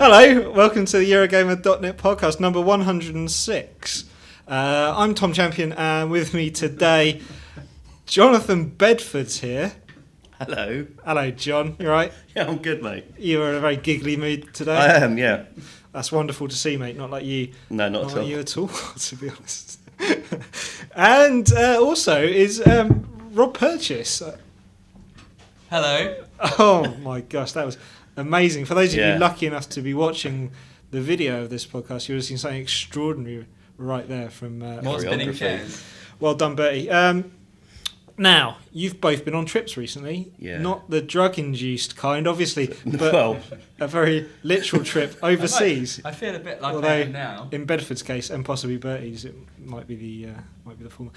Hello, welcome to the Eurogamer.net podcast number 106. I'm Tom Champion, and with me today, Jonathan Bedford's here. Hello. Hello, John. You all right? Yeah, I'm good, mate. You are in a very giggly mood today. I am, yeah. That's wonderful to see, mate. Not like you. No, not at all. Like you at all, to be honest. And also is Rob Purchase. Hello. Oh my gosh, that was amazing. For those of Yeah. you lucky enough to be watching the video of this podcast, you would have seen something extraordinary right there from... More spinning chairs. Well done, Bertie. Now, you've both been on trips recently. Yeah. Not the drug-induced kind, obviously, but Well. a very literal trip overseas. I feel a bit like Although, I am now. in Bedford's case, and possibly Bertie's, it might be the former.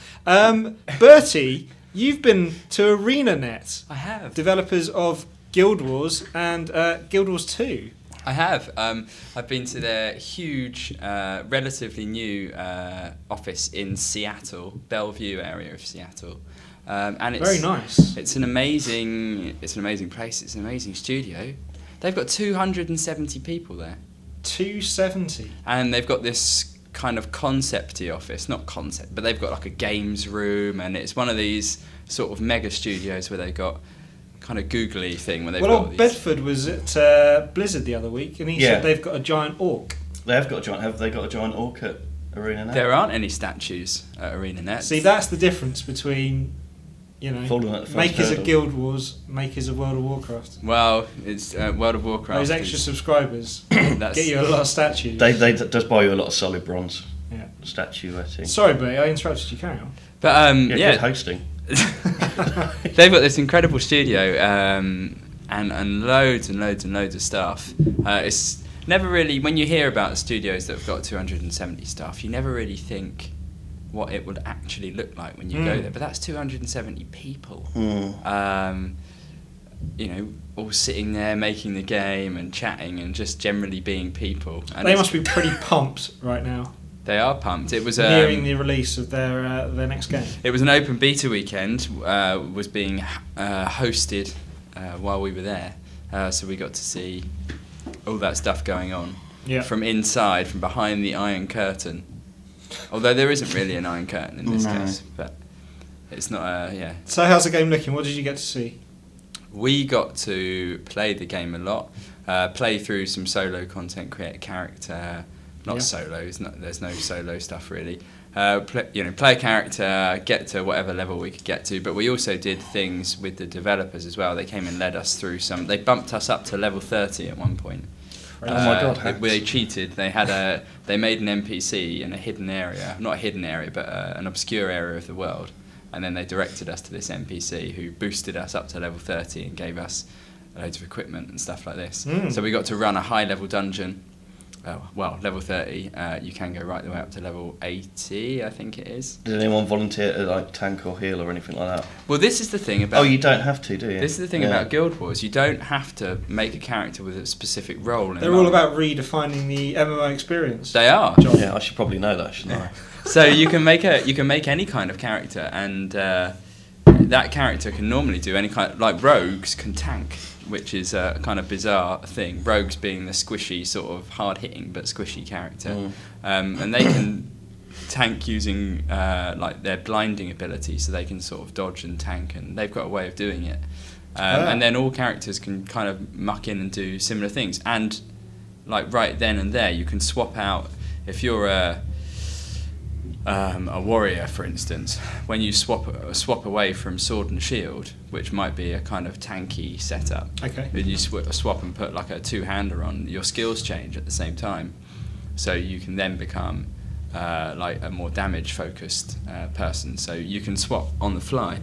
Bertie, you've been to ArenaNet, I have. developers of Guild Wars and Guild Wars 2. I have. I've been to their huge, relatively new office in Seattle, Bellevue area of Seattle. And it's Very nice. It's an amazing place. It's an amazing studio. They've got 270 people there. 270. And they've got this kind of concept-y office, not concept, but they've got like a games room, and it's one of these sort of mega studios where they've got kind of googly thing where they've got Well, these... Bedford was at Blizzard the other week, and he Yeah. said they've got a giant orc. Have they got a giant orc at ArenaNet? There aren't any statues at ArenaNet. See, that's the difference between, Falling at the first makers hurdle. of Guild Wars, makers of World of Warcraft. Well, it's World of Warcraft. Those extra is- subscribers that's, get you a lot of statues. They just buy you a lot of solid bronze Yeah. statuetting. Sorry, Bertie, I interrupted you. Carry on. But Good yeah, hosting. they've got this incredible studio and loads and loads and loads of stuff. It's never really, when you hear about the studios that have got 270 staff, you never really think what it would actually look like when you go there. But that's 270 people. All sitting there making the game and chatting and just generally being people. And They must be pretty pumped right now, They are pumped. It was nearing the release of their next game. It was an open beta weekend. Was being hosted while we were there, so we got to see all that stuff going on from inside, from behind the Iron Curtain. Although there isn't really an Iron Curtain in this case, but it's not. So how's the game looking? What did you get to see? We got to play the game a lot, play through some solo content, create a character. Not solos. There's no solo stuff really. Play a character, get to whatever level we could get to. But we also did things with the developers as well. They came and led us through some. They bumped us up to level 30 at one point. Oh my God! Hacks. They cheated. They made an NPC in a hidden area, not a hidden area, but an obscure area of the world. And then they directed us to this NPC who boosted us up to level 30 and gave us loads of equipment and stuff like this. So we got to run a high level dungeon. Level 30, you can go right the way up to level 80, I think it is. Did anyone volunteer to tank or heal or anything like that? Well, this is the thing about... Oh, you don't have to, do you? This is the thing about Guild Wars. You don't have to make a character with a specific role. They're all about redefining the MMO experience. They are. Yeah, I should probably know that, shouldn't I? So you can make any kind of character, and that character can normally do any kind. Like rogues can tank, which is a kind of bizarre thing. Rogues being the squishy, sort of hard-hitting but squishy character. And they can tank using their blinding ability, so they can sort of dodge and tank, and they've got a way of doing it. And then all characters can kind of muck in and do similar things. And like right then and there, you can swap out. If you're a warrior, for instance, when you swap away from sword and shield, which might be a kind of tanky setup, but you swap and put like a two-hander on, your skills change at the same time, so you can then become like a more damage-focused person. So you can swap on the fly,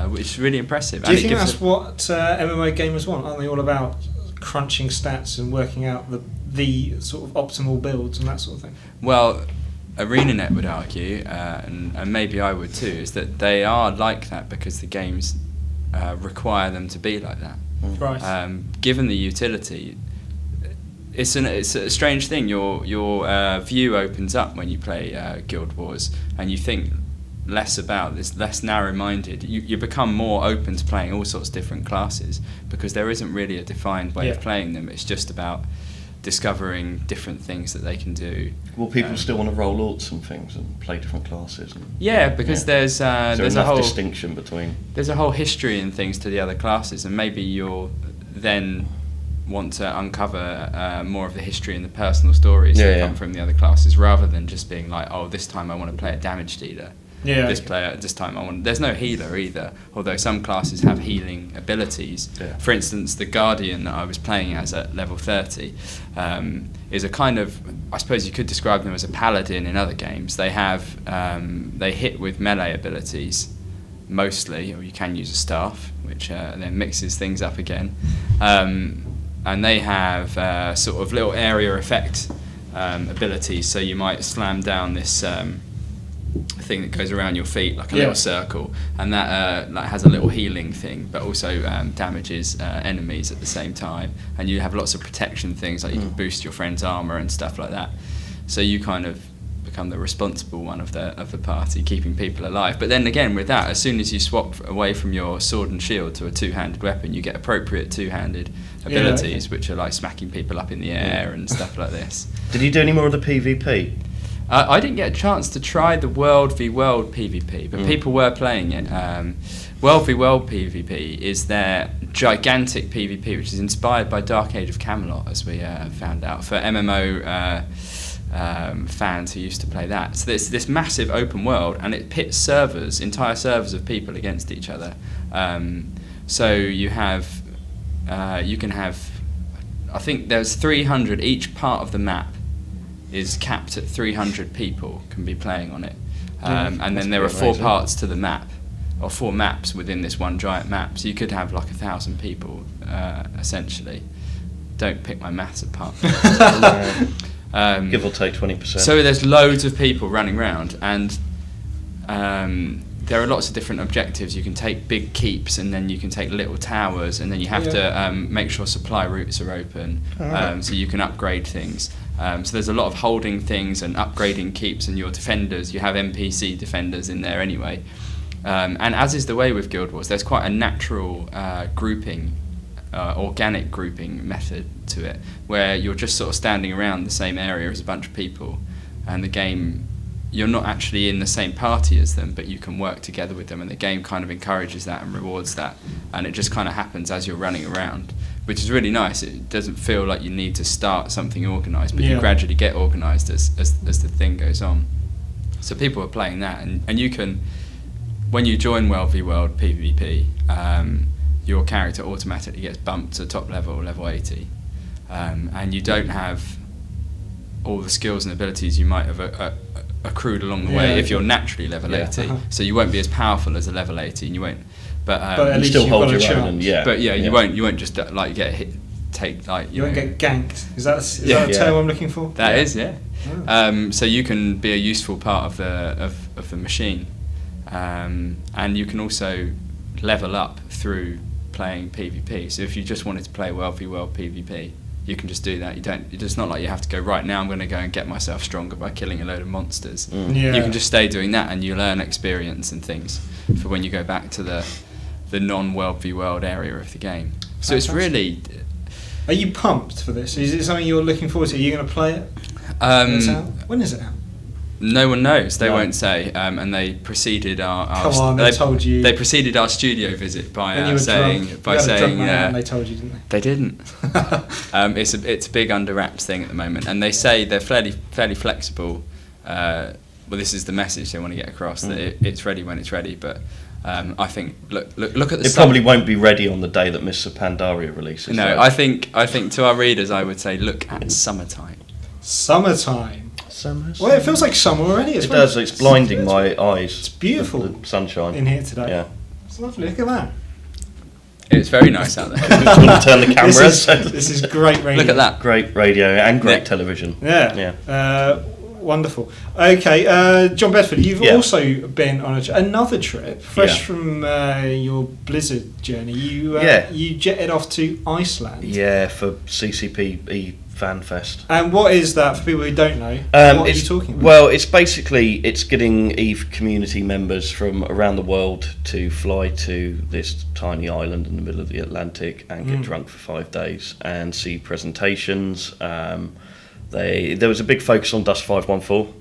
which is really impressive. Do you think that's what MMO gamers want? Aren't they all about crunching stats and working out the sort of optimal builds and that sort of thing? Well, ArenaNet would argue, and maybe I would too, is that they are like that because the games require them to be like that. Right. Given the utility, it's a strange thing. Your view opens up when you play Guild Wars, and you think less about this, less narrow-minded. You become more open to playing all sorts of different classes because there isn't really a defined way of playing them. It's just about discovering different things that they can do. Will people still want to roll alts and things and play different classes? Because there's a whole distinction between. There's a whole history and things to the other classes, and maybe you'll then want to uncover more of the history and the personal stories that come from the other classes, rather than just being like, oh, this time I want to play a damage dealer. This time I want. There's no healer either, although some classes have healing abilities. Yeah. For instance, the Guardian that I was playing as at level 30 is a kind of, I suppose you could describe them as a paladin in other games. They have they hit with melee abilities mostly, or you can use a staff, which then mixes things up again. And they have sort of little area effect abilities. So you might slam down this thing that goes around your feet like a little circle, and that has a little healing thing, but also damages enemies at the same time. And you have lots of protection things, like you can boost your friend's armor and stuff like that. So you kind of become the responsible one of the party, keeping people alive. But then again, with that, as soon as you swap away from your sword and shield to a two-handed weapon, you get appropriate two-handed abilities, which are like smacking people up in the air and stuff like this. Did you do any more of the PvP? I didn't get a chance to try the World v World PvP, but people were playing it. World v World PvP is their gigantic PvP, which is inspired by Dark Age of Camelot, as we found out, for MMO fans who used to play that. So there's this massive open world, and it pits servers, entire servers of people against each other. So you have, you can have, I think there's 300, each part of the map is capped at 300 people can be playing on it. And then there are 4 parts to the map, or 4 maps within this one giant map. So you could have like 1,000 people, essentially. Don't pick my maths apart. Give or take 20%. So there's loads of people running around, and there are lots of different objectives. You can take big keeps, and then you can take little towers, and then you have to make sure supply routes are open, so you can upgrade things. So there's a lot of holding things and upgrading keeps and your defenders. You have NPC defenders in there anyway. And as is the way with Guild Wars, there's quite a natural grouping, organic grouping method to it, where you're just sort of standing around the same area as a bunch of people, and the game, you're not actually in the same party as them, but you can work together with them, and the game kind of encourages that and rewards that, and it just kind of happens as you're running around, which is really nice. It doesn't feel like you need to start something organised, but you gradually get organised as the thing goes on. So people are playing that, and you can, when you join World v World PvP, your character automatically gets bumped to top level, level 80, and you don't have all the skills and abilities you might have accrued along the way if you're naturally level 80. So you won't be as powerful as a level 80, and you won't. But at least still hold your own. But you won't just like get hit. You won't get ganked. Is that a term I'm looking for? That is, yeah. Oh. So you can be a useful part of the machine, and you can also level up through playing PvP. So if you just wanted to play World v World PvP, you can just do that. It's not like you have to go, right now I'm going to go and get myself stronger by killing a load of monsters. You can just stay doing that, and you learn experience and things for when you go back to the non-World v World area of the game. So it's really... Are you pumped for this? Is it something you're looking forward to? Are you going to play it? When is it out? No one knows. They won't say. And they preceded they told you. They preceded our studio visit by saying. And they told you, didn't they? They didn't. It's a big under wraps thing at the moment, and they say they're fairly flexible. Well, this is the message they want to get across, that it's ready when it's ready. But I think look at the. It probably won't be ready on the day that Mr. Pandaria releases. No, I think to our readers, I would say look at summertime. Summertime. Well, it feels like summer already. It does. It's blinding my eyes. It's beautiful. The sunshine in here today. Yeah, it's lovely. Look at that. It's very nice out there. Just want to turn the camera. This is great radio. Look at that. Great radio and great television. Yeah. Wonderful. Okay, John Bedford, you've also been on another trip, fresh from your Blizzard journey. You jetted off to Iceland. Yeah, for CCP fan fest. And what is that for people who don't know? What are you talking about? Well, it's getting EVE community members from around the world to fly to this tiny island in the middle of the Atlantic and get drunk for 5 days and see presentations. There was a big focus on Dust 514.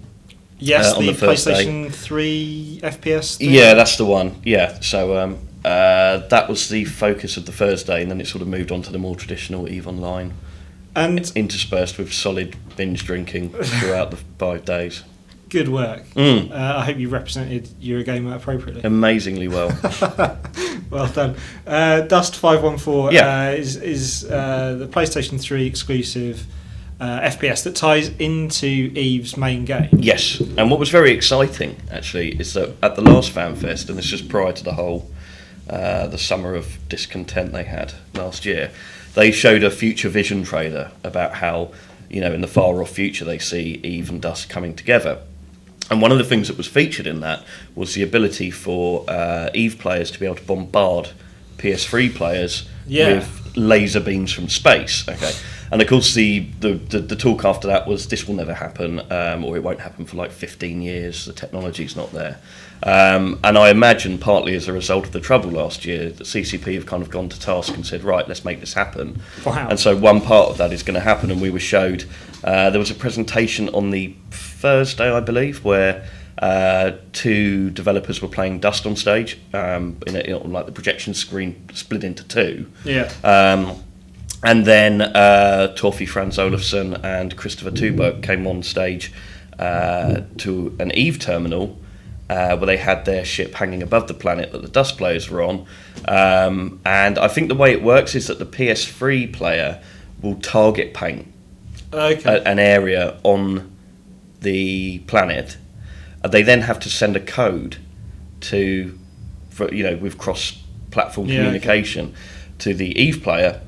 Yes, on the first PlayStation day. 3 FPS thing. Yeah, that's the one. Yeah, so that was the focus of the Thursday, and then it sort of moved on to the more traditional EVE Online, and interspersed with solid binge drinking throughout the 5 days. Good work. I hope you represented Eurogamer appropriately. Amazingly well. Well done. Dust 514 is the PlayStation 3 exclusive FPS that ties into EVE's main game. Yes, and what was very exciting actually is that at the last FanFest, and this was prior to the whole the summer of discontent they had last year, they showed a future vision trailer about how, in the far off future they see EVE and Dust coming together. And one of the things that was featured in that was the ability for EVE players to be able to bombard PS3 players with laser beams from space. Okay. And of course, the talk after that was this will never happen, or it won't happen for like 15 years. The technology's not there. And I imagine partly as a result of the trouble last year, that CCP have kind of gone to task and said, right, let's make this happen. Wow. And so one part of that is going to happen, and we were showed, there was a presentation on the Thursday, I believe, where 2 developers were playing Dust on stage, on like the projection screen split into 2. Yeah. And then Torfi Franz Olofsson and Christopher Tuberg came on stage to an EVE terminal where they had their ship hanging above the planet that the Dust players were on. And I think the way it works is that the PS3 player will target paint an area on the planet. They then have to send a code with cross-platform communication to the EVE player,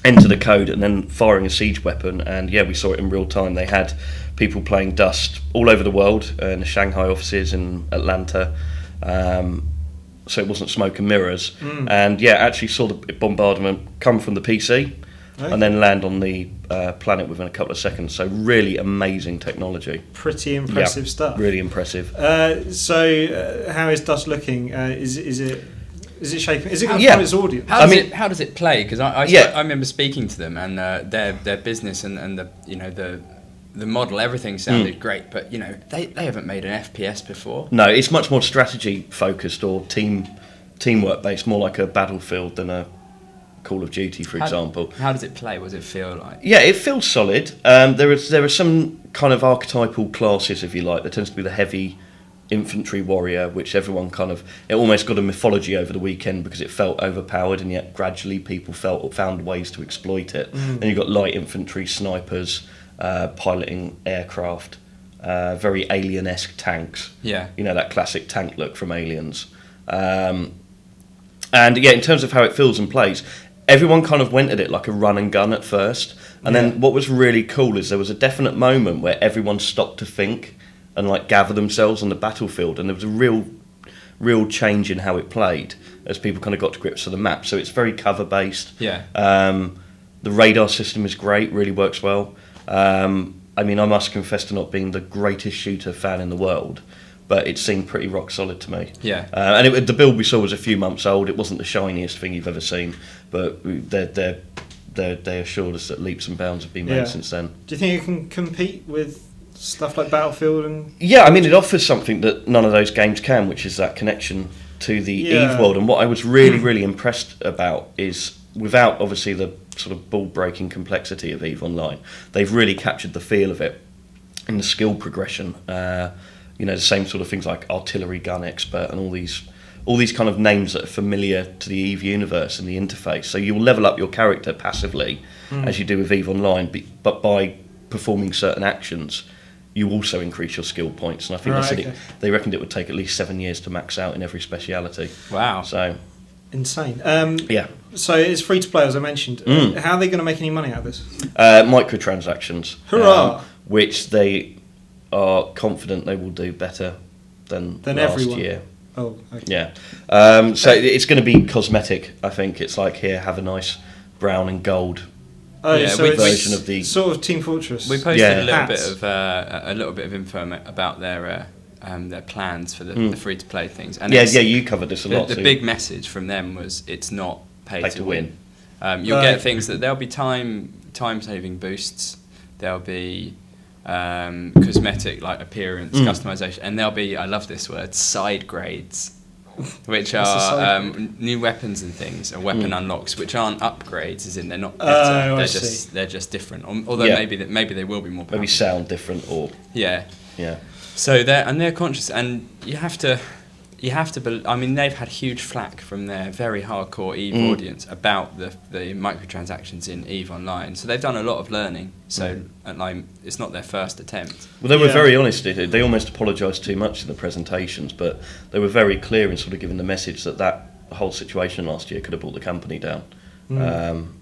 enter the code, and then firing a siege weapon. And we saw it in real time. They had people playing Dust all over the world, in the Shanghai offices, in Atlanta, so it wasn't smoke and mirrors. And actually saw the bombardment come from the PC and then land on the planet within a couple of seconds. So really amazing technology. Pretty impressive stuff. Really impressive. So how is Dust looking? Is it shaping? Is it going to find its audience? How does it play? Because I remember speaking to them, and their business and the model, everything sounded great, but they haven't made an FPS before. No, it's much more strategy focused or teamwork based, more like a Battlefield than a Call of Duty, for example. How does it play? What does it feel like? Yeah, it feels solid. There are some kind of archetypal classes, if you like. There tends to be the heavy infantry warrior, which everyone it almost got a mythology over the weekend because it felt overpowered, and yet gradually people found ways to exploit it. Then you've got light infantry, snipers, piloting aircraft, very alien-esque tanks. Yeah. That classic tank look from Aliens. And in terms of how it feels and plays, everyone kind of went at it like a run and gun at first. And then what was really cool is there was a definite moment where everyone stopped to think and like gather themselves on the battlefield, and there was a real change in how it played as people kind of got to grips with the map. So it's very cover based. Yeah. The radar system is great, really works well. I must confess to not being the greatest shooter fan in the world, but it seemed pretty rock solid to me. Yeah. And the build we saw was a few months old. It wasn't the shiniest thing you've ever seen, but they assured us that leaps and bounds have been made since then. Do you think it can compete with stuff like Battlefield and? Yeah, it offers something that none of those games can, which is that connection to the EVE world. And what I was really impressed about is, without obviously the sort of ball-breaking complexity of EVE Online, they've really captured the feel of it in the skill progression. The same sort of things like artillery gun expert and all these kind of names that are familiar to the EVE universe and the interface. So you'll level up your character passively as you do with EVE Online, but by performing certain actions, you also increase your skill points. And I think they reckoned it would take at least 7 years to max out in every speciality. Wow. So insane. So it's free to play, as I mentioned. How are they going to make any money out of this? Microtransactions. Hurrah! Which they are confident they will do better than last everyone. year. Oh, okay. Yeah. So it's going to be cosmetic, I think. It's like, here, have a nice brown and gold Oh, Yeah, so we- it's version of the. sort of Team Fortress. We posted Yeah. a little bit of info about their plans for the free to play things. And Yeah, it's- you covered this a lot. The so- big message from them was it's not pay to win. You'll Right. get things that there'll be time saving boosts. There'll be cosmetic like appearance customization, and there'll be, I love this word, side grades, which What's a side are grade? new weapons and things, or weapon unlocks, which aren't upgrades, as in they're not Oh, better. I They're just different. Although Yeah. maybe they will be more powerful. Maybe sound different or Yeah. yeah. So they're conscious, and you have to. I mean, they've had huge flack from their very hardcore Eve audience about the microtransactions in Eve Online. So they've done a lot of learning. So like, it's not their first attempt. Well, they were Yeah. very honest. They almost apologised too much in the presentations, but they were very clear in sort of giving the message that whole situation last year could have brought the company down.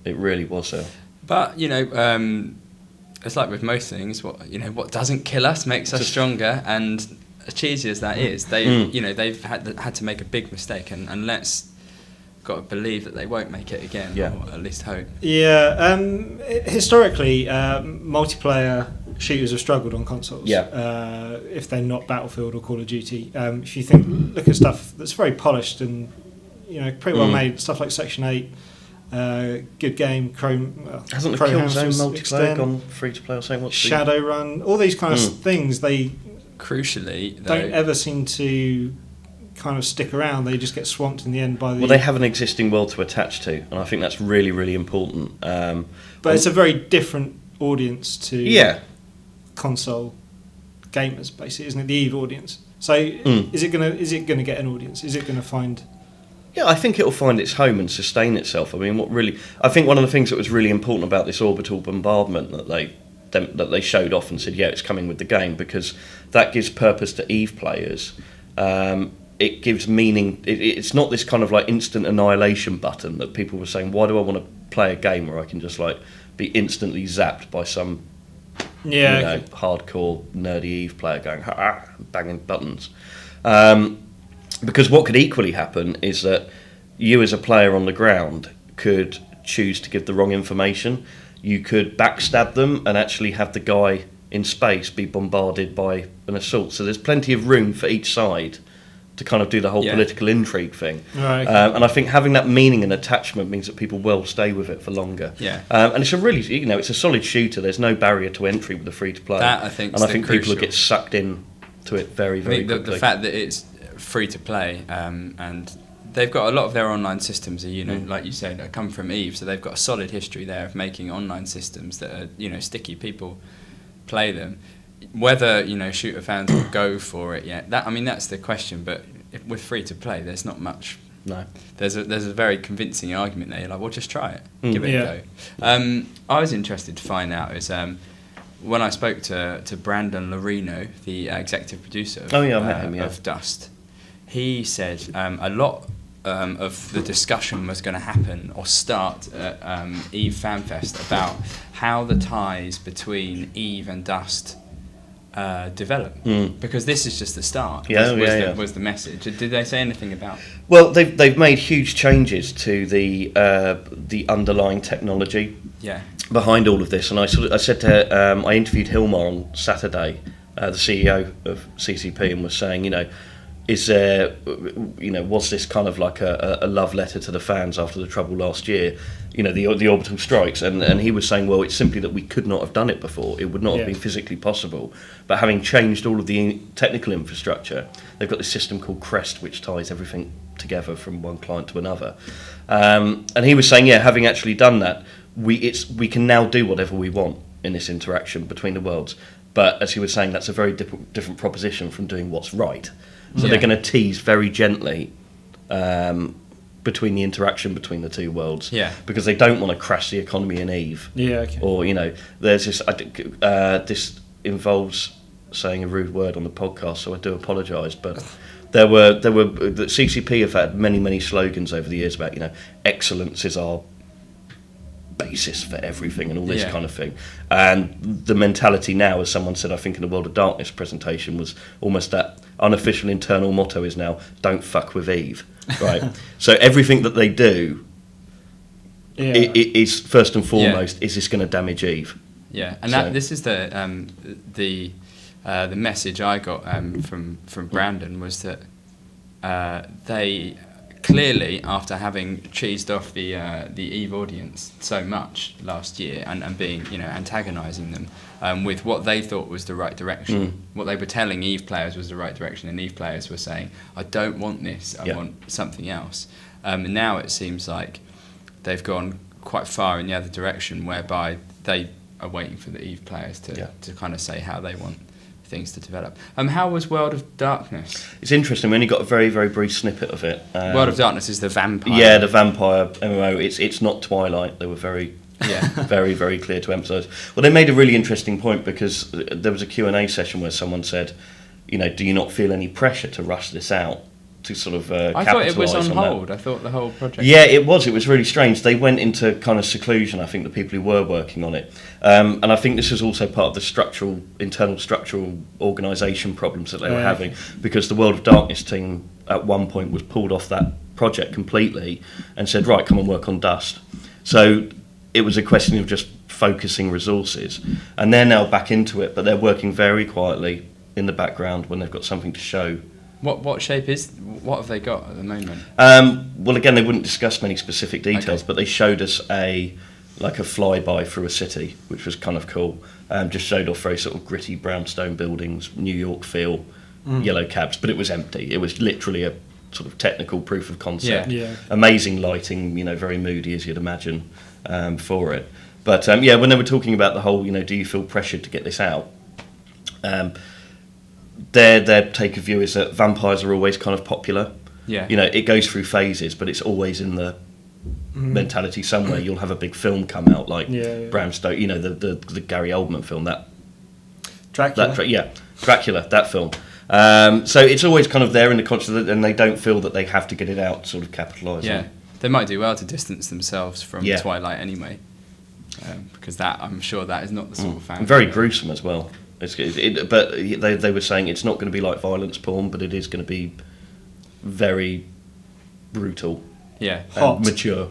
It really was a. But it's like with most things. What doesn't kill us makes us stronger. And as cheesy as that is, they've had to make a big mistake, and let's got to believe that they won't make it again, Yeah. or at least hope. Yeah, historically, multiplayer shooters have struggled on consoles. Yeah. If they're not Battlefield or Call of Duty. If you look at stuff that's very polished and pretty well made, stuff like Section 8, good game, Chrome. Hasn't the Chrome Killzone Houses multiplayer Extend, gone free to play or something? Shadowrun, all these kind of things, they Crucially, though, don't ever seem to kind of stick around. They just get swamped in the end by the. Well, they have an existing world to attach to, and I think that's really, really important. But it's a very different audience to Yeah. console gamers, basically, isn't it? The Eve audience. So is it gonna get an audience? Is it gonna find? Yeah, I think it'll find its home and sustain itself. I mean, I think one of the things that was really important about this orbital bombardment that they showed off and said, yeah, it's coming with the game, because that gives purpose to Eve players. It gives meaning. It's not this kind of like instant annihilation button that people were saying, why do I want to play a game where I can just like be instantly zapped by some hardcore nerdy Eve player going banging buttons. Because what could equally happen is that you as a player on the ground could choose to give the wrong information. You could backstab them and actually have the guy in space be bombarded by an assault. So there's plenty of room for each side to kind of do the whole political intrigue thing. Right. And I think having that meaning and attachment means that people will stay with it for longer. Yeah. And it's a really, it's a solid shooter. There's no barrier to entry with the free to play. That, I think, and I think people crucial. will get sucked in to it very, very quickly. The fact that it's free to play, and they've got a lot of their online systems are, like you said, come from Eve, so they've got a solid history there of making online systems that are, sticky. People play them. Whether shooter fans will go for it yet, that's the question. But with free to play, there's not much. No. There's a very convincing argument there. You're like, well, just try it, give it Yeah. a go. I was interested to find out is when I spoke to Brandon Lorino, the executive producer of, I met him, of Dust. He said a lot of the discussion was going to happen or start at Eve FanFest about how the ties between Eve and Dust develop, because this is just the start. Was the message. Did they say anything about? Well, they've made huge changes to the underlying technology behind all of this, and I said to I interviewed Hilmar on Saturday, the CEO of CCP, and was saying, is there, was this kind of like a love letter to the fans after the trouble last year, the orbital strikes, and he was saying, well, it's simply that we could not have done it before. It would not have been physically possible. But having changed all of the technical infrastructure, they've got this system called Crest, which ties everything together from one client to another. And he was saying, having actually done that, we can now do whatever we want in this interaction between the worlds. But as he was saying, that's a very different proposition from doing what's right. So they're going to tease very gently between the interaction between the two worlds, because they don't want to crash the economy in Eve. Or there's this. This involves saying a rude word on the podcast, so I do apologise. But there were the CCP have had many slogans over the years about excellence is our basis for everything and all this kind of thing, and the mentality now, as someone said, I think in the World of Darkness presentation, was almost that unofficial internal motto is now don't fuck with Eve, right? So everything that they do is first and foremost, is this going to damage Eve? Yeah, and this is the message I got from Brandon was that they clearly, after having cheesed off the Eve audience so much last year and being antagonising them with what they thought was the right direction, what they were telling Eve players was the right direction, and Eve players were saying, I don't want this, I want something else. And now it seems like they've gone quite far in the other direction, whereby they are waiting for the Eve players to kind of say how they want things to develop. How was World of Darkness? It's interesting. We only got a very, very brief snippet of it. World of Darkness is the vampire. Yeah, the vampire MMO. It's not Twilight. They were very, very, very clear to emphasise. Well, they made a really interesting point, because there was a Q&A session where someone said, do you not feel any pressure to rush this out? To sort of I thought it was on hold. I thought the whole project... Yeah, it was. It was really strange. They went into kind of seclusion, I think, the people who were working on it. And I think this is also part of the internal structural organisation problems that they were having, because the World of Darkness team at one point was pulled off that project completely and said, right, come and work on Dust. So it was a question of just focusing resources. And they're now back into it, but they're working very quietly in the background when they've got something to show. What have they got at the moment? Well, again, they wouldn't discuss many specific details, but they showed us a flyby through a city, which was kind of cool. Just showed off very sort of gritty brownstone buildings, New York feel, yellow cabs, but it was empty. It was literally a sort of technical proof of concept. Yeah. Amazing lighting, very moody as you'd imagine for it. But when they were talking about the whole, do you feel pressured to get this out? Their take of view is that vampires are always kind of popular. Yeah. It goes through phases, but it's always in the mentality somewhere. You'll have a big film come out like Bram Stoker, the Gary Oldman film, that Dracula. Dracula, that film. So it's always kind of there in the conscious, and they don't feel that they have to get it out to sort of capitalise on. They might do well to distance themselves from Twilight anyway, because I'm sure that is not the sort of fan. Very gruesome as well. But they were saying it's not going to be like violence porn, but it is going to be very brutal. Yeah, hot, mature.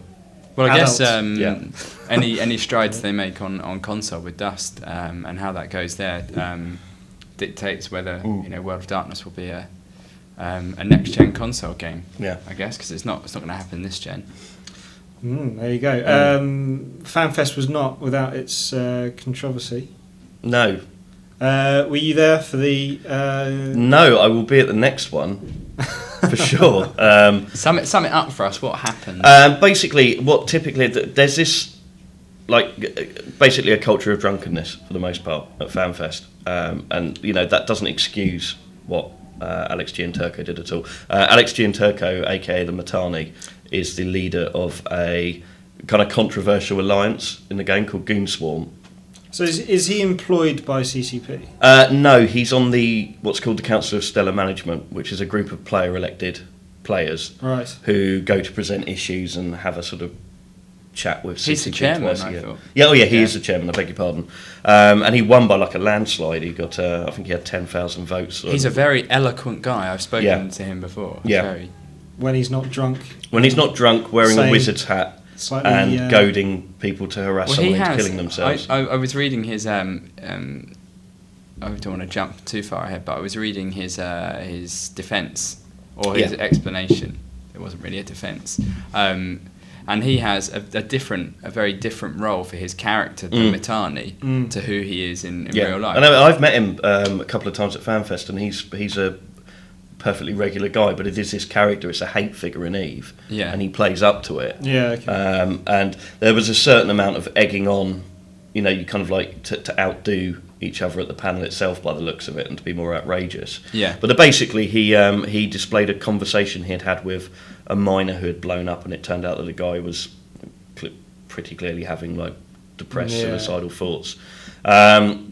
Well, I Adult. guess any strides they make on console with Dust and how that goes there dictates whether World of Darkness will be a next gen console game. Yeah, I guess, because it's not going to happen this gen. There you go. FanFest was not without its controversy. No. Were you there for the... No, I will be at the next one, for sure. Sum it up for us, what happened? Basically, there's this, basically a culture of drunkenness, for the most part, at FanFest. And, that doesn't excuse what Alex Gianturco did at all. Alex Gianturco, a.k.a. the Matani, is the leader of a kind of controversial alliance in the game called Goonswarm. So is he employed by CCP? No, he's on what's called the Council of Stellar Management, which is a group of player-elected players who go to present issues and have a sort of chat with CCP. He's the chairman, I thought. He is the chairman, I beg your pardon. And he won by a landslide. He got, I think he had 10,000 votes. He's a very eloquent guy. I've spoken to him before. When he's not drunk. When he's not drunk, wearing a wizard's hat. Slightly, and goading people to harass someone into killing themselves. I was reading his. I don't want to jump too far ahead, but I was reading his defence or his explanation. It wasn't really a defence, and he has a very different role for his character than Mitani to who he is in real life. I know, I've met him a couple of times at FanFest, and he's a perfectly regular guy, but it is this character. It's a hate figure in Eve, and he plays up to it. And there was a certain amount of egging on, you kind of like to outdo each other at the panel itself by the looks of it, and to be more outrageous. But basically he displayed a conversation he had with a miner who had blown up, and it turned out that the guy was pretty clearly having depressed suicidal thoughts, and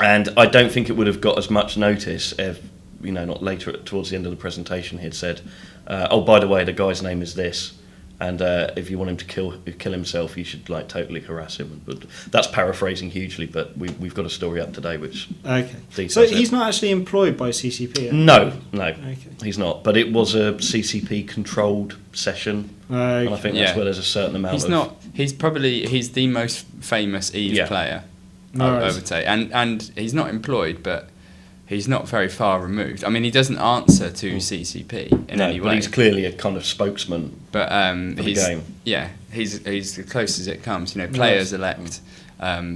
I don't think it would have got as much notice if not later towards the end of the presentation he had said, oh, by the way, the guy's name is this, And if you want him to kill himself, you should like totally harass him. But that's paraphrasing hugely. But we've got a story up today which So he's not actually employed by CCP. No, Okay. he's not. But it was a CCP controlled session, and I think that's where there's a certain amount. He's the most famous Eve player, I would say, and he's not employed, but he's not very far removed. I mean, he doesn't answer to CCP in any way. But he's clearly a kind of spokesman. But for the game. Yeah, he's the closest as it comes. Players elect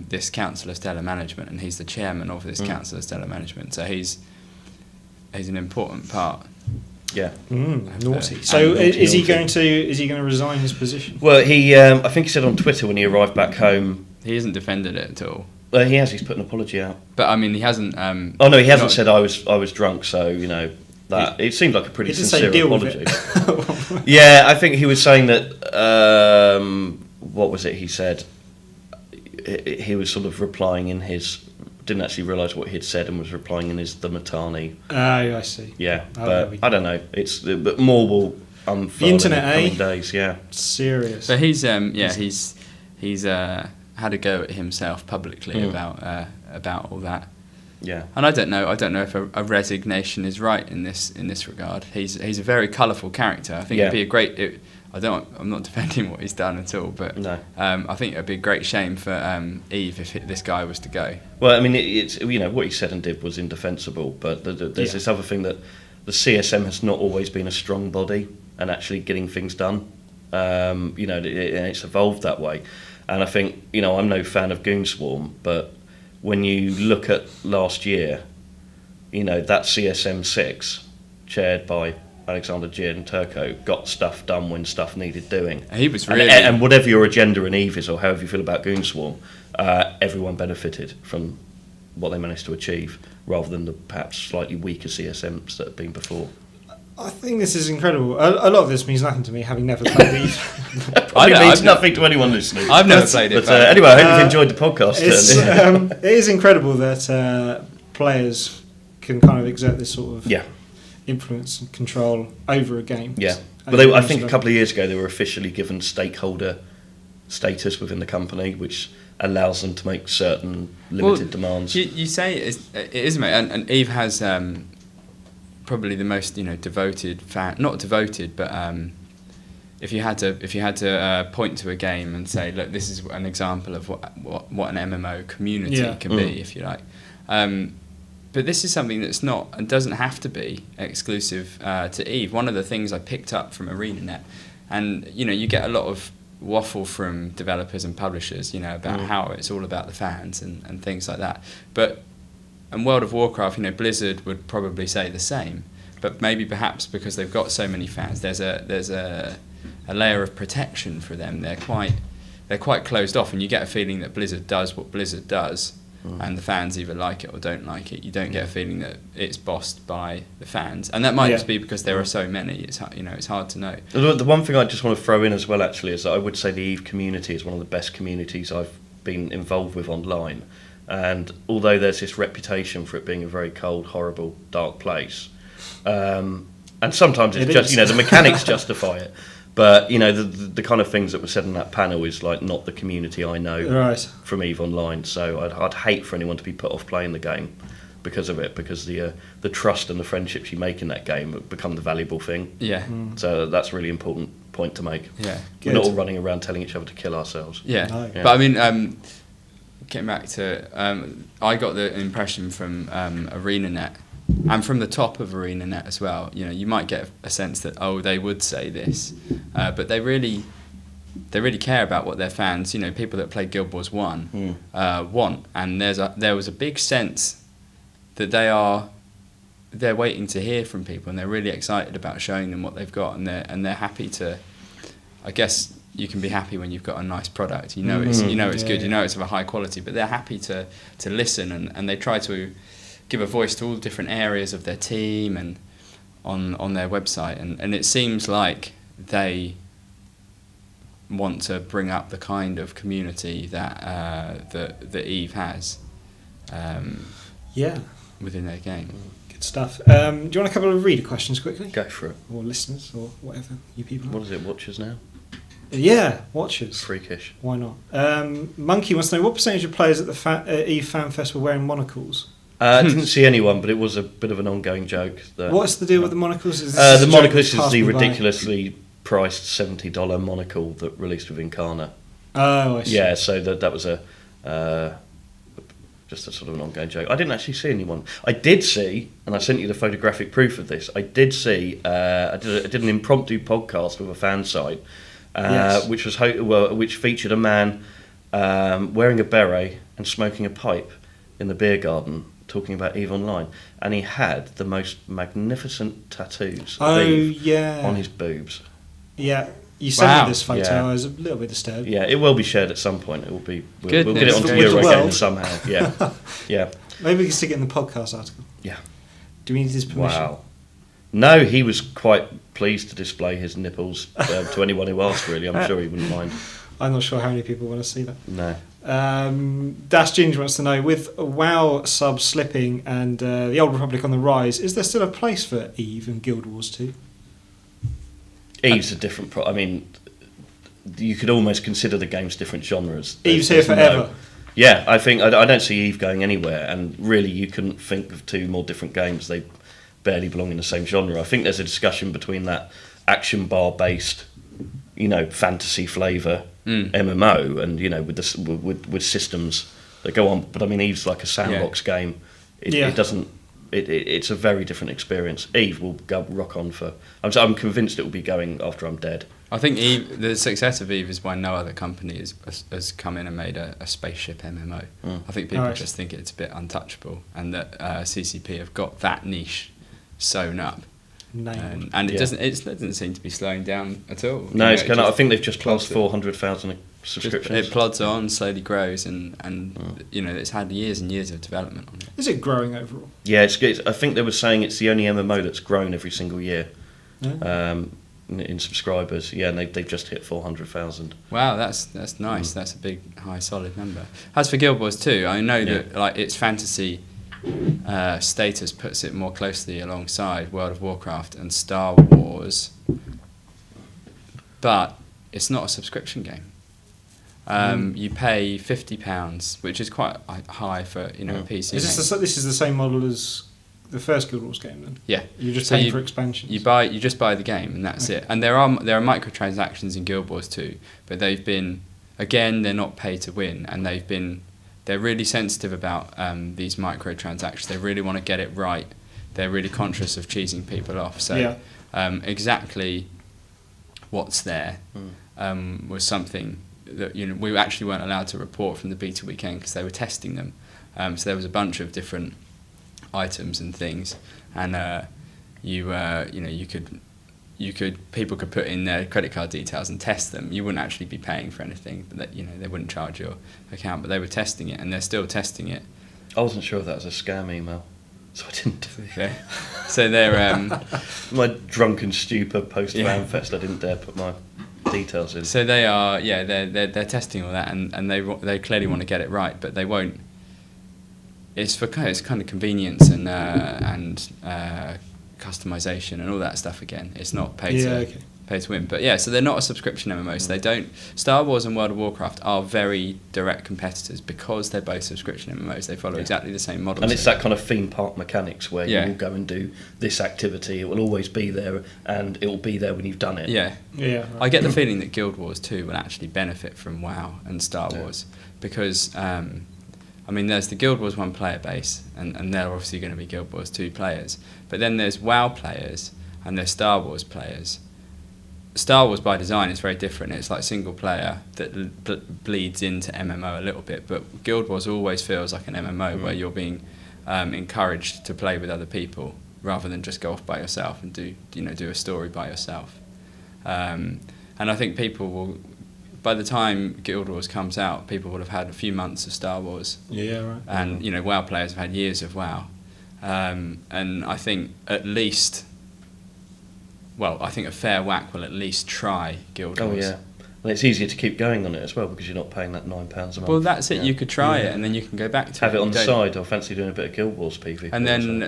this Council of Stellar Management, and he's the chairman of this Council of Stellar Management. So he's an important part. Yeah. Naughty. So is he going to resign his position? Well, I think he said on Twitter when he arrived back home. He hasn't defended it at all. He has. He's put an apology out. But I mean, he hasn't. Oh no, he hasn't said I was drunk. So that it seemed like a pretty sincere apology. Yeah, I think he was saying that. What was it? He said he was sort of replying in his. Didn't actually realise what he'd said and was replying in the Matani. I see. Yeah, but I don't know. But more will unfold the internet, in the coming days. Yeah, serious. But he's had a go at himself publicly about all that. Yeah. And I don't know if a resignation is right in this regard. He's a very colourful character. I think it'd be a great. I'm not defending what he's done at all, but no. I think it'd be a great shame for Eve if this guy was to go. Well, I mean, it's what he said and did was indefensible, but there's this other thing that the CSM has not always been a strong body and actually getting things done. And it's evolved that way. And I think, I'm no fan of Goonswarm, but when you look at last year, that CSM 6, chaired by Alexander Gian Turco, got stuff done when stuff needed doing. He was really... And whatever your agenda in Eve is, or however you feel about Goonswarm, everyone benefited from what they managed to achieve, rather than the perhaps slightly weaker CSMs that have been before. I think this is incredible. A lot of this means nothing to me, having never played Eve. It means nothing to anyone listening. I've never played it. But anyway, I hope you've enjoyed the podcast. It is incredible that players can kind of exert this sort of influence and control over a game. Yeah, but I think a couple of years ago they were officially given stakeholder status within the company, which allows them to make certain limited demands. You say it is, mate, and Eve has... probably the most devoted fan, not devoted, but if you had to point to a game and say, look, this is an example of what an MMO community can be, if you like. But this is something that's not and doesn't have to be exclusive to Eve. One of the things I picked up from ArenaNet, and you get a lot of waffle from developers and publishers, about how it's all about the fans and things like that, but. And World of Warcraft, Blizzard would probably say the same, but maybe perhaps because they've got so many fans, there's a layer of protection for them. They're quite closed off, and you get a feeling that Blizzard does what Blizzard does, and the fans either like it or don't like it. You don't get a feeling that it's bossed by the fans, and that might just be because there are so many. It's hard to know. The one thing I just want to throw in as well, actually, is that I would say the Eve community is one of the best communities I've been involved with online. And although there's this reputation for it being a very cold, horrible, dark place, and sometimes it's just the mechanics justify it, but the kind of things that were said in that panel is like not the community I know from Eve Online. So I'd hate for anyone to be put off playing the game because of it, because the trust and the friendships you make in that game become the valuable thing. Yeah. So that's a really important point to make. Yeah. We're not all running around telling each other to kill ourselves. Yeah. But I mean. Getting back to, I got the impression from ArenaNet and from the top of ArenaNet as well. You might get a sense that they would say this, but they really care about what their fans, people that play Guild Wars 1 want, and there was a big sense that they're waiting to hear from people, and they're really excited about showing them what they've got, and they're happy to, I guess. You can be happy when you've got a nice product. It's good. It's of a high quality. But they're happy to listen, and they try to give a voice to all the different areas of their team and on their website. And it seems like they want to bring up the kind of community that that Eve has. Within their game. Good stuff. Do you want a couple of reader questions quickly? Go for it. Or listeners, or whatever you people. What is it? Watchers now. Yeah, watchers. Freakish. Why not? Monkey wants to know what percentage of players at the EVE Fan Fest were wearing monocles. I didn't see anyone, but it was a bit of an ongoing joke. What's the deal with the monocles? The monocles is the ridiculously priced $70 monocle that released with Incarna. Oh, I see. Yeah, so that was just a sort of an ongoing joke. I didn't actually see anyone. I did see, and I sent you the photographic proof of this. I did see. I did an impromptu podcast with a fan site, which was which featured a man wearing a beret and smoking a pipe in the beer garden, talking about EVE Online, and he had the most magnificent tattoos of EVE on his boobs. Yeah. You sent me this photo. Yeah. I was a little bit disturbed. Yeah, it will be shared at some point. It will be. We'll get it onto With the Eurogamer world. somehow. Yeah, yeah. Maybe we can stick it in the podcast article. Yeah. Do we need his permission? Wow. No, he was quite pleased to display his nipples to anyone who asked. Really, I'm sure he wouldn't mind. I'm not sure how many people want to see that. No. Dash Ginger wants to know, with WoW subs slipping and the Old Republic on the rise, is there still a place for EVE and Guild Wars 2? EVE's a different. I mean, you could almost consider the games different genres. EVE's here forever. Yeah, I think I don't see EVE going anywhere, and really, you couldn't think of two more different games. They barely belong in the same genre. I think there's a discussion between that action bar based, fantasy flavour MMO, and with systems that go on. But I mean, EVE's like a sandbox game. It doesn't. It's a very different experience. EVE will rock on for. I'm convinced it will be going after I'm dead. I think EVE, the success of EVE is why no other company has come in and made a spaceship MMO. I think people just think it's a bit untouchable, and that CCP have got that niche sewn up. And it doesn't seem to be slowing down at all. No, it's kind of. I think they've just passed 400,000 subscriptions. It plods on, slowly grows, and it's had years and years of development on it. Is it growing overall? Yeah, it's I think they were saying it's the only MMO that's grown every single year. Yeah. In subscribers, and they've just hit 400,000. Wow, that's nice. That's a big, high, solid number. As for Guild Wars 2, I know that its fantasy status puts it more closely alongside World of Warcraft and Star Wars, but it's not a subscription game. You pay £50, which is quite high for a PC. This is the same model as the first Guild Wars game, then? Yeah. You're just paying for expansions. You just buy the game, and that's it. And there are microtransactions in Guild Wars 2, but they've been, again, they're not pay to win, and they're really sensitive about these microtransactions. They really want to get it right. They're really conscious of cheesing people off. So exactly what's there was something that we actually weren't allowed to report from the beta weekend because they were testing them. So there was a bunch of different items and things, and people could put in their credit card details and test them. You wouldn't actually be paying for anything, but they wouldn't charge your account, but they were testing it, and they're still testing it. I wasn't sure if that was a scam email, so I didn't. Okay. So they're my drunken stupor post FanFest. I didn't dare put my details in. So they are, they're testing all that, and they clearly want to get it right, but they won't. It's kind of convenience and customization and all that stuff again. It's not pay to win, but so they're not a subscription MMO. So they don't. Star Wars and World of Warcraft are very direct competitors because they're both subscription MMOs. They follow exactly the same model. And it's that kind of theme park mechanics where you will go and do this activity. It will always be there, and it will be there when you've done it. Yeah. Right. I get the feeling that Guild Wars 2 will actually benefit from WoW and Star Wars because. There's the Guild Wars 1 player base, and they're obviously going to be Guild Wars 2 players. But then there's WoW players, and there's Star Wars players. Star Wars, by design, is very different. It's like single player that bleeds into MMO a little bit. But Guild Wars always feels like an MMO where you're being encouraged to play with other people rather than just go off by yourself and do a story by yourself. And I think people will... By the time Guild Wars comes out, people will have had a few months of Star Wars. Yeah, right. And, WoW players have had years of WoW. And I think a fair whack will at least try Guild Wars. Oh, yeah. And it's easier to keep going on it as well because you're not paying that £9 a month. Well, that's it. You could try it and then you can go back to have it on the side. I fancy doing a bit of Guild Wars PvP. And then,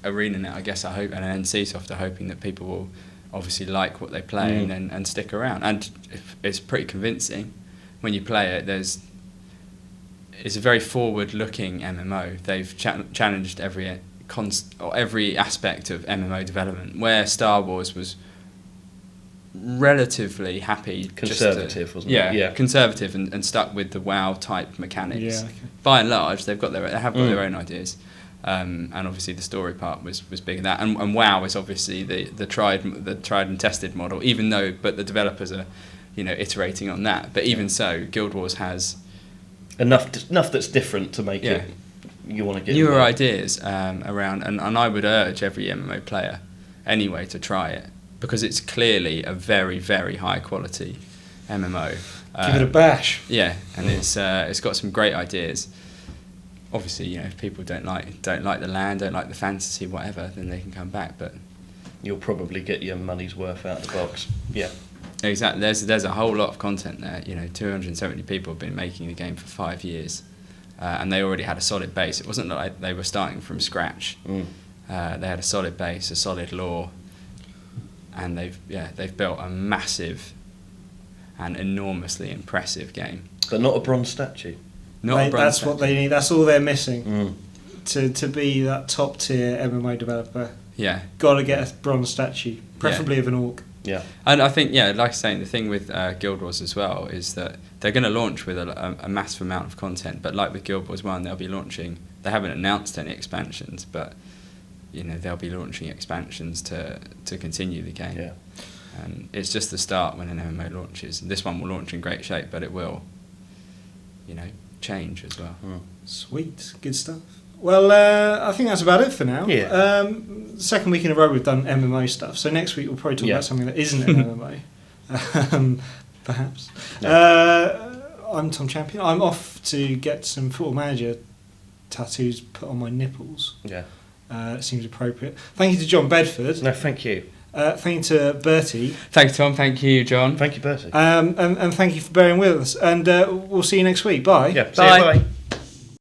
ArenaNet, I guess, I hope, and then NCSoft are hoping that people will obviously like what they play and stick around. And it's pretty convincing when you play it. It's a very forward-looking MMO. They've challenged every aspect of MMO development, where Star Wars was relatively happy, conservative, wasn't it? Yeah, conservative and stuck with the WoW type mechanics. Yeah, okay. By and large, they have got their own ideas, and obviously the story part was big in that. And WoW is obviously the tried and tested model, but the developers are iterating on that. But even so, Guild Wars has enough that's different to make it. You want to get newer ideas around, and I would urge every MMO player anyway to try it, because it's clearly a very, very high quality MMO. Give it a bash. Yeah, and it's got some great ideas. Obviously, if people don't like the land, don't like the fantasy, whatever, then they can come back. But you'll probably get your money's worth out of the box. Yeah, exactly. There's a whole lot of content there. 270 people have been making the game for 5 years, and they already had a solid base. It wasn't like they were starting from scratch. They had a solid base, a solid lore. And they've built a massive and enormously impressive game. But not a bronze statue. That's what they need. That's all they're missing to be that top tier MMO developer. Yeah, got to get a bronze statue, preferably of an orc. Yeah, and I think like I was saying, the thing with Guild Wars as well is that they're going to launch with a massive amount of content. But like with Guild Wars 1, they'll be launching. They haven't announced any expansions, but they'll be launching expansions to continue the game. Yeah. And it's just the start when an MMO launches. And this one will launch in great shape, but it will, change as well. Sweet, good stuff. Well, I think that's about it for now. Yeah. Second week in a row we've done MMO stuff. So next week we'll probably talk about something that isn't an MMO, perhaps. No. I'm Tom Champion. I'm off to get some Football Manager tattoos put on my nipples. Yeah. Seems appropriate. Thank you to John Bedford. No, thank you. Thank you to Bertie. Thanks, Tom. Thank you, John. Thank you, Bertie. And thank you for bearing with us. And we'll see you next week. Bye. Yeah. Bye. See you, bye.